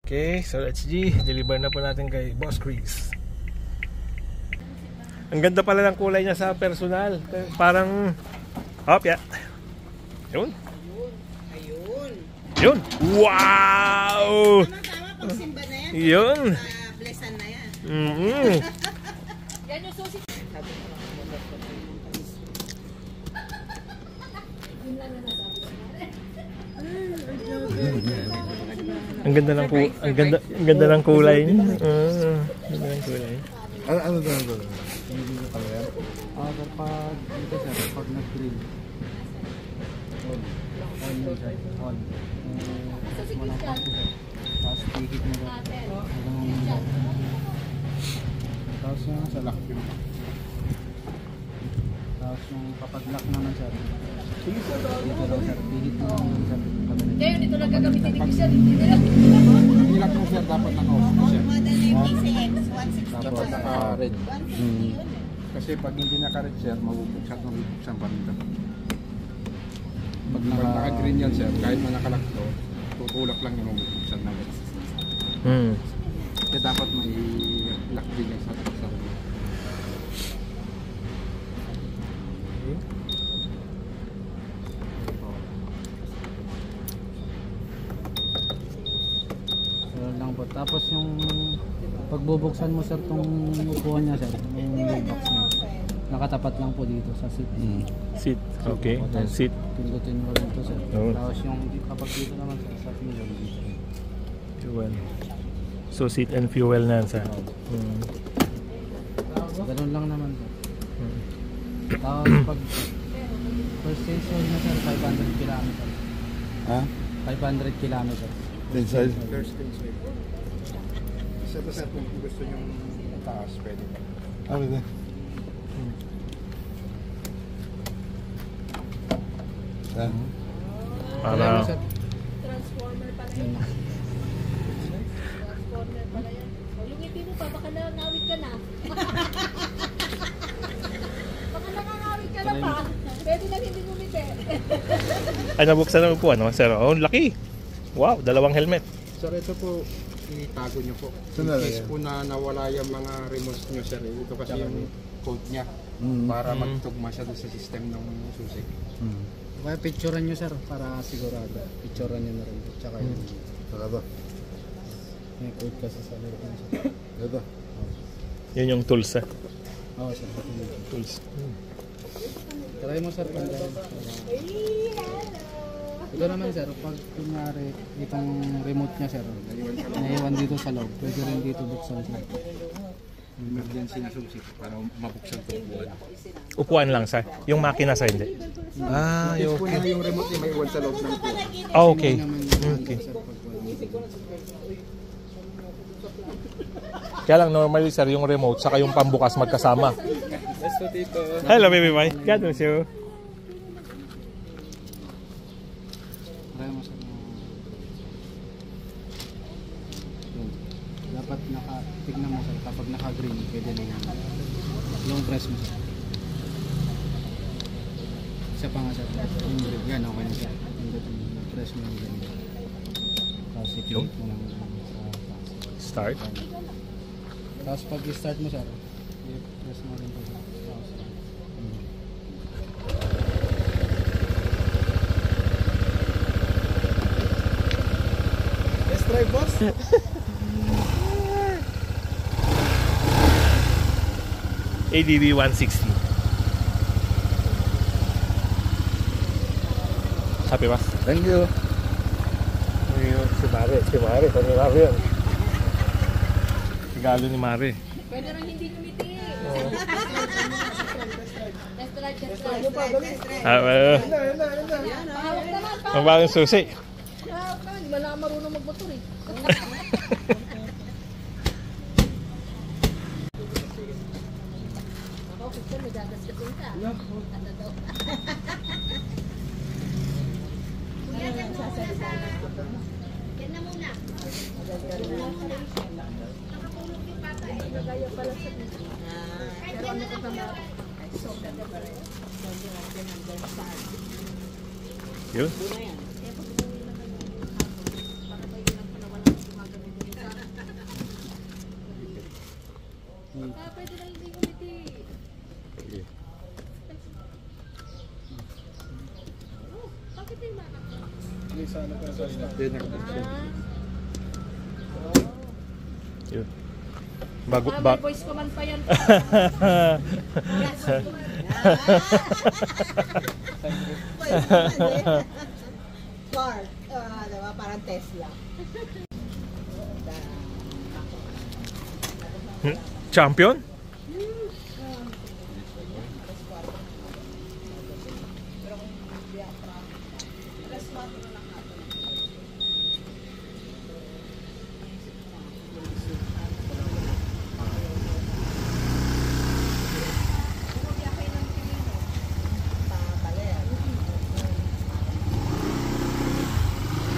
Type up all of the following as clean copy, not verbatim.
Okay, so let's deliver na po natin kay Boss Chris. Ang ganda pala ng kulay niya sa personal. Parang yeah. Yun. Ayun. Yun. Wow! Tama, pagsimba na yan. Yun. Blessan na yan. Yan yung susi. Ang ganda ng kulay niya. Ang ganda ng kulay. Ano doon? Hindi ko kaya. Kapag dito sir, pag nag-green. On. Tapos pihit mo ba? Tapos yung sa lock yun. Tapos yung kapag lock naman sir. Dito lang sir, pihit mo lang sir. Ngayon, ito lang gagamitin ni Christian. Ilak mo sir, dapat naka-off mo sir. Model na yung PCX 160. Dapat naka-red. 150 yun. Kasi pag hindi naka-red sir, mabubuksan pa rin ito. Pag naka-green yan sir, kahit na nakalock to, tutulak lang yung mabubuksan na red. Kaya dapat may lock din yan sa lang po. Tapos yung pagbubuksan mo sir tong upuan niya sir, yung box niya. Nakatapat lang po dito sa seat. Seat. Okay. And seat. Pindutin mo rin to sir. Oh. Tapos yung kapag dito naman sir, sa fuel dito. Fuel. So seat and fuel na sa. Ganun lang naman sir. Tapos pag first sensor na sir, 500 km. Ha? 500 km. Inside? First sensor. Isa pa sir, kung gusto nyo taas, pwede pa. Pwede. Para Transformer pala yan. Transformer pala yan. Yung ngiti mo pa, baka nangawit ka na. Baka nangawit ka na pa. Pwede na hindi gumiti. ay nabuksan naman po ano, sir. Oh, laki. Wow, dalawang helmet. Sir, ito po, itago nyo po. In case po na nawala yung mga remotes nyo sir, ito kasi yung code niya para magtugma siya sa system ng susi. Kaya picturean nyo sir, para sigurado. Picturean nyo na rin. Tsaka yung Saka to. may code kasi sa loob nyo sir. Ito. Yun yung tools eh. Oo sir, Tools. try mo sir kung gano'n. Ito naman sir, pag kunyari itong remote niya sir, naiwan dito sa loob, pwede rin dito buksan sir. Emergency na susi para mabuksan ito upuan. Upuan lang sa. Yung makina sa hindi. Yung po na yung remote niya may iwan sa loob ng upuan. Okay. Okay. Kaya lang normally sir, yung remote saka yung pambukas magkasama. Hello baby boy. God bless you. Try mo sir. Dapat tignan mo sir, kapag naka-green, pwede na yan. Long press mo sir. Isa pa nga sir. Yan, okay na sir. Press mo yung green. Tapos i-click mo lang sa taas. Start. Tapos pag i-start mo sir, i-press mo rin po sir. Let's try boss. ADB 160. Happy ba? Thank you. Si Mare. Sabi ni Mare yun. Regalo ni Mare. Pwede rin hindi gumiti. Let's try. Mahawak naman. Ang bagong susi. Mahawak naman. Di ba na marunong magmotor eh. Ako, Christian, may gagasgasin ka. Ano daw? Yan na muna. Nakatulog yung bata eh. Nagaya pala sa dito. Pero ano ko naman? So, ganda pa rin. Yun. Pwede lang hindi kumiti. Oh, bakit yung manak? Hindi nakapagsin. Yun. Bago, May voice command pa yan. Car. Diba? Parang Tesla. Champion?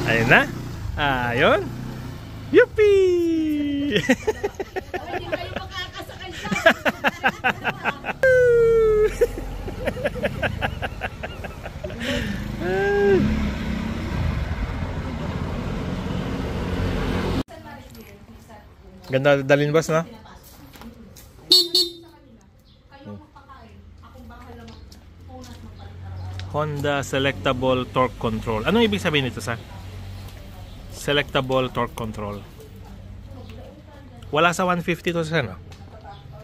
Ayun na. Ayun. Yuppie! Hindi kayo makakasakay dyan. Ganda dalhin boss na. Honda Selectable Torque Control. Anong ibig sabihin nito, sir? Selectable Torque Control. Wala sa 150 to, sir, no?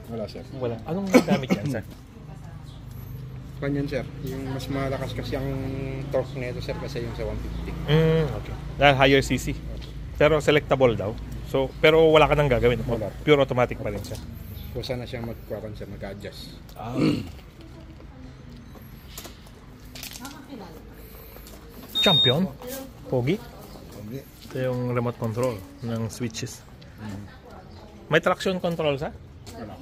Wala sir. Wala. Anong gamit yan, sir? Kanyan sir, yung mas malakas kasi ang torque nito sir kasi yung sa 150. Okay. Dahil higher CC. Pero selectable daw. So, pero wala ka nang gagawin. Wala. Pure automatic pa rin siya. Kusa na siyang mag-adjust. Champion? Pogi? Hindi. Ito yung remote control ng switches. May traction control, sa? Wala.